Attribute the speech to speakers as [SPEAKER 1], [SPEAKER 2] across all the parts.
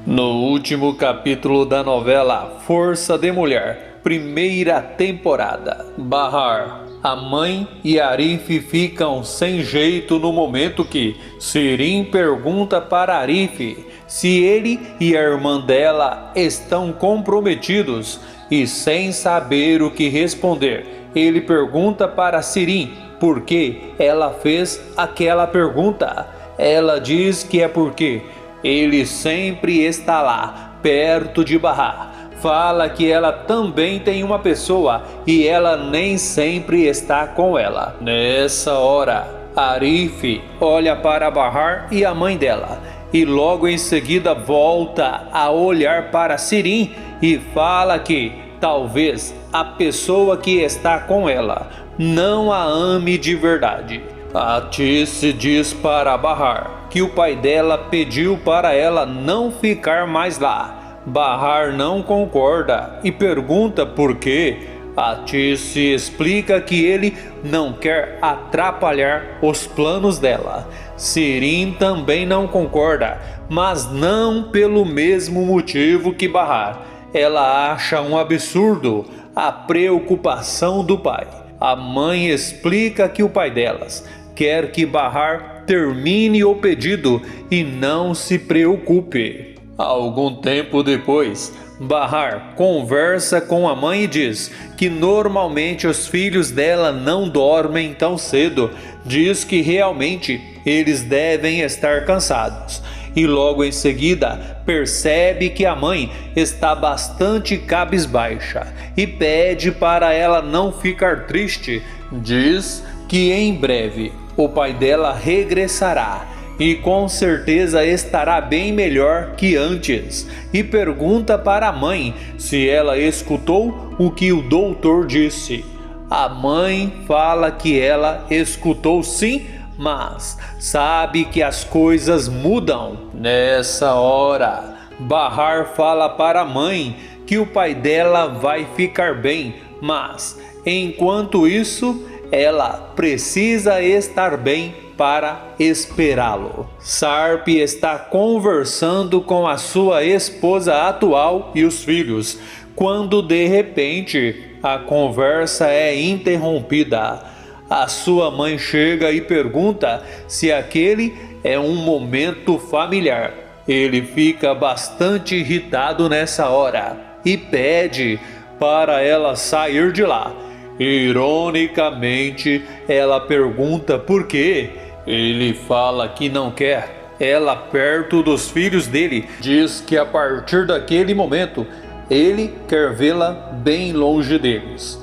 [SPEAKER 1] No último capítulo da novela Força de Mulher, primeira temporada, Bahar, a mãe e Arif ficam sem jeito no momento que Sirin pergunta para Arif se ele e a irmã dela estão comprometidos e, sem saber o que responder, ele pergunta para Sirin por que ela fez aquela pergunta. Ela diz que é porque ele sempre está lá, perto de Bahar. Fala que ela também tem uma pessoa e ela nem sempre está com ela. Nessa hora, Arif olha para Bahar e a mãe dela e logo em seguida volta a olhar para Sirin e fala que talvez a pessoa que está com ela não a ame de verdade. Atice diz para Bahar que o pai dela pediu para ela não ficar mais lá. Bahar não concorda e pergunta por quê. Atice explica que ele não quer atrapalhar os planos dela. Sirin também não concorda, mas não pelo mesmo motivo que Bahar. Ela acha um absurdo a preocupação do pai. A mãe explica que o pai delas quer que Bahar termine o pedido e não se preocupe. Algum tempo depois, Bahar conversa com a mãe e diz que normalmente os filhos dela não dormem tão cedo. Diz que realmente eles devem estar cansados. E logo em seguida percebe que a mãe está bastante cabisbaixa e pede para ela não ficar triste. Diz que em breve o pai dela regressará e com certeza estará bem melhor que antes, e pergunta para a mãe se ela escutou o que o doutor disse. A mãe fala que ela escutou sim, mas sabe que as coisas mudam. Nessa hora, Bahar fala para a mãe que o pai dela vai ficar bem, mas enquanto isso, ela precisa estar bem para esperá-lo. Sarp está conversando com a sua esposa atual e os filhos, quando de repente a conversa é interrompida. A sua mãe chega e pergunta se aquele é um momento familiar. Ele fica bastante irritado nessa hora e pede para ela sair de lá. Ironicamente, ela pergunta por quê. Ele fala que não quer ela perto dos filhos dele. Diz que a partir daquele momento, ele quer vê-la bem longe deles.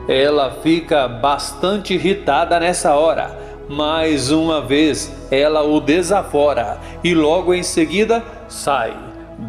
[SPEAKER 1] Ela fica bastante irritada nessa hora. Mais uma vez, ela o desafora e logo em seguida sai.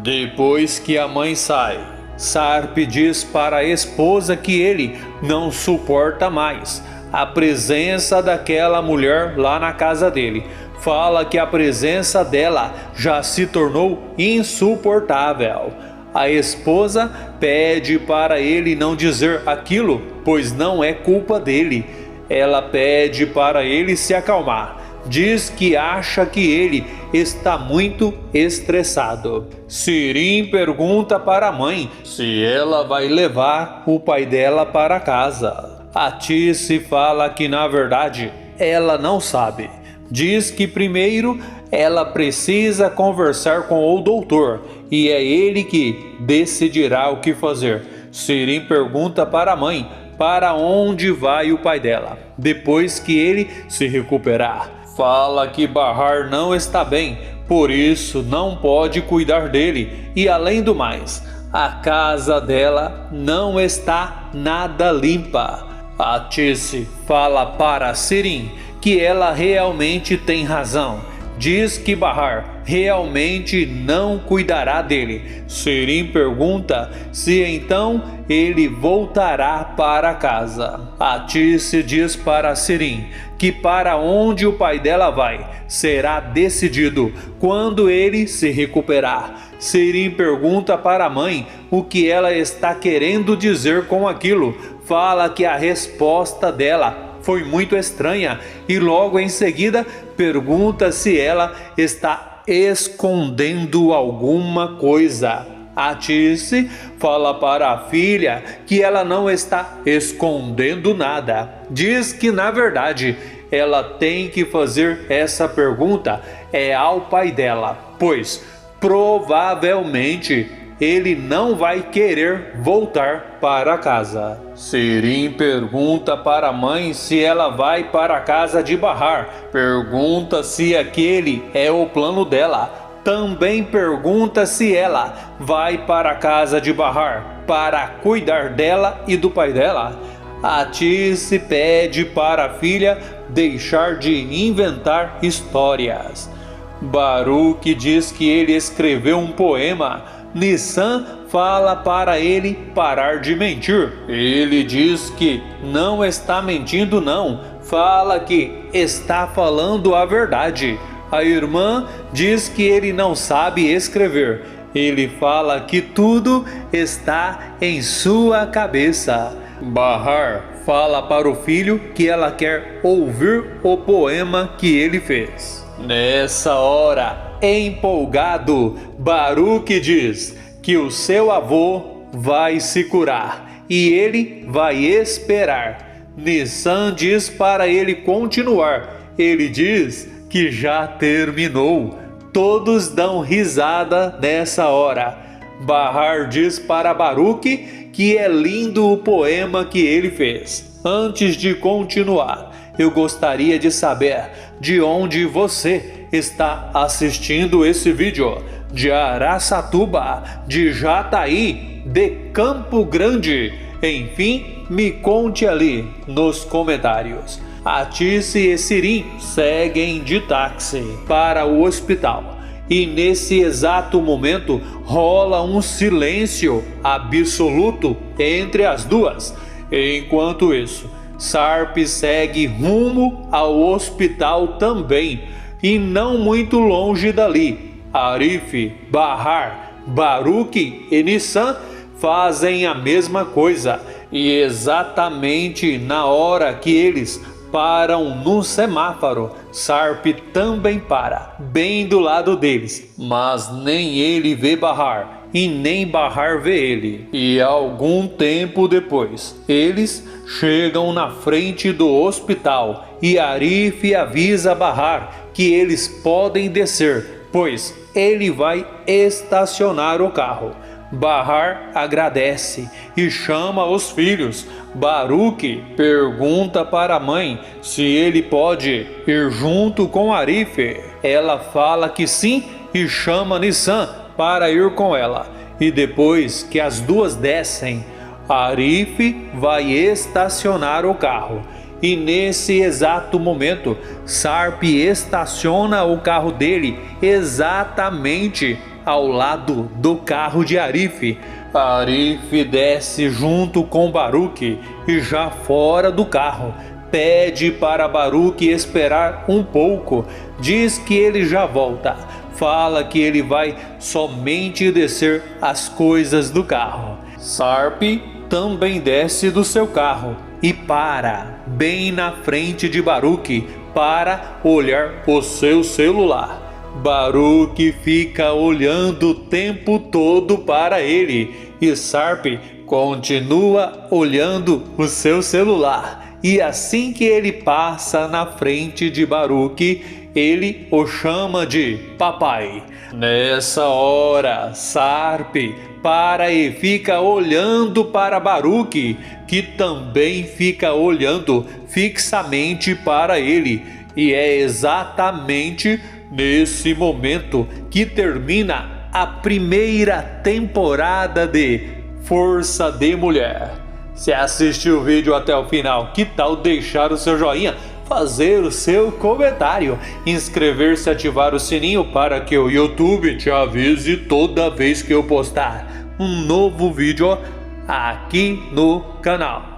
[SPEAKER 1] Depois que a mãe sai, Sarp diz para a esposa que ele não suporta mais a presença daquela mulher lá na casa dele. Fala que a presença dela já se tornou insuportável. A esposa pede para ele não dizer aquilo, pois não é culpa dele. Ela pede para ele se acalmar. Diz que acha que ele está muito estressado. Sirin pergunta para a mãe se ela vai levar o pai dela para casa. Atice fala que na verdade ela não sabe. Diz que primeiro ela precisa conversar com o doutor e é ele que decidirá o que fazer. Sirin pergunta para a mãe para onde vai o pai dela depois que ele se recuperar. Fala que Bahar não está bem, por isso não pode cuidar dele e além do mais, a casa dela não está nada limpa. Atice fala para Sirin que ela realmente tem razão. Diz que Bahar realmente não cuidará dele. Sirin pergunta se então ele voltará para casa. Atice diz para Sirin que para onde o pai dela vai será decidido quando ele se recuperar. Sirin pergunta para a mãe o que ela está querendo dizer com aquilo. Fala que a resposta dela foi muito estranha e logo em seguida pergunta se ela está escondendo alguma coisa. A Tice fala para a filha que ela não está escondendo nada. Diz que, na verdade, ela tem que fazer essa pergunta ao pai dela, pois provavelmente ele não vai querer voltar para casa. Sirim pergunta para a mãe se ela vai para a casa de Bahar. Pergunta se aquele é o plano dela. Também pergunta se ela vai para a casa de Bahar para cuidar dela e do pai dela. A Tice pede para a filha deixar de inventar histórias. Baruque diz que ele escreveu um poema. Nissan fala para ele parar de mentir. Ele diz que não está mentindo não, fala que está falando a verdade. A irmã diz que ele não sabe escrever. Ele fala que tudo está em sua cabeça. Bahar fala para o filho que ela quer ouvir o poema que ele fez. Nessa hora, empolgado, Baruque diz que o seu avô vai se curar e ele vai esperar. Nissan diz para ele continuar. Ele diz que já terminou. Todos dão risada nessa hora. Bahar diz para Baruque que é lindo o poema que ele fez. Antes de continuar, eu gostaria de saber de onde você está assistindo esse vídeo. De Araçatuba, de Jataí, de Campo Grande. Enfim, me conte ali nos comentários. A Tice e Sirim seguem de táxi para o hospital e nesse exato momento rola um silêncio absoluto entre as duas. Enquanto isso, Sarp segue rumo ao hospital também e não muito longe dali. Arif, Bahar, Baruque e Nissan fazem a mesma coisa e exatamente na hora que eles param num semáforo, Sarp também para, bem do lado deles, mas nem ele vê Bahar e nem Bahar vê ele. E algum tempo depois, eles chegam na frente do hospital e Arif avisa Bahar que eles podem descer, pois ele vai estacionar o carro. Bahar agradece e chama os filhos. Baruque pergunta para a mãe se ele pode ir junto com Arif. Ela fala que sim e chama Nissan para ir com ela. E depois que as duas descem, Arif vai estacionar o carro. E nesse exato momento, Sarp estaciona o carro dele exatamente ao lado do carro de Arif. Arif desce junto com Baruque e já fora do carro, pede para Baruque esperar um pouco, diz que ele já volta, fala que ele vai somente descer as coisas do carro. Sarp também desce do seu carro e para bem na frente de Baruque para olhar o seu celular. Baruque fica olhando o tempo todo para ele e Sarp continua olhando o seu celular. E assim que ele passa na frente de Baruque, ele o chama de papai. Nessa hora, Sarp para e fica olhando para Baruque, que também fica olhando fixamente para ele. E é exatamente nesse momento que termina a primeira temporada de Força de Mulher. Se assistiu o vídeo até o final, que tal deixar o seu joinha, fazer o seu comentário, inscrever-se e ativar o sininho para que o YouTube te avise toda vez que eu postar um novo vídeo aqui no canal.